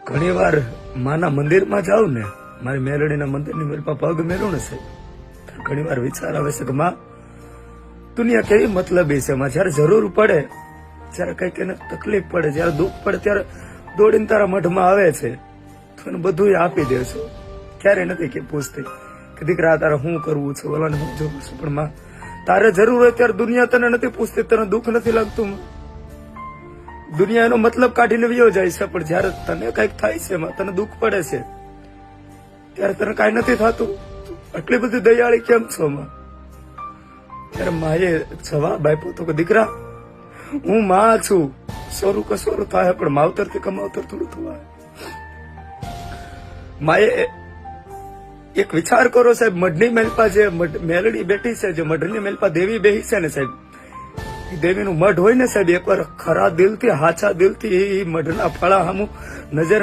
ઘણી વાર માના મંદિરમાં જાઉં ને, મારી મેલડીના મંદિરની મેલપા પગ મેલું ને સાહેબ, ઘણી વાર વિચાર આવે છે કે માં દુનિયા કેવી મતલબી છે. માં જયારે જરૂર પડે, જયારે કઈક એને તકલીફ પડે, જયારે દુઃખ પડે ત્યારે દોડીને તારા મઢમાં આવે છે, તો એને બધું આપી દે છો. ક્યારે નથી કે પૂછતી કે દીકરા તારે શું કરવું છે, ઓલાને શું જોવું છે, પણ માં તારે જરૂર હોય ત્યારે દુનિયા તને નથી પૂછતી. તને દુઃખ નથી લાગતું? દુનિયા એનો મતલબ કાઢીને વયો જાય છે, પણ જયારે તને કઈક થાય છે, તને દુઃખ પડે છે, ત્યારે તને કઈ નથી થતું. આટલી બધી દયાળી કેમ છો માં? ત્યારે માએ જવાબ આપ્યો તો કે દીકરા હું માં છું, સોરું કસોરું થાય પણ માવતર થી કમાવતર થોડું થવાય. માએ એક વિચાર કરો સાહેબ, મઢની મેલપા જે મેલડી બેઠી છે, જે મઢની મેલપા દેવી બેહી છે ને સાહેબ, દેવીનું મઢ હોય ને સાહેબ, એકવાર ખરા દિલથી હાચા દિલથી એ મઢના ફળા સામું નજર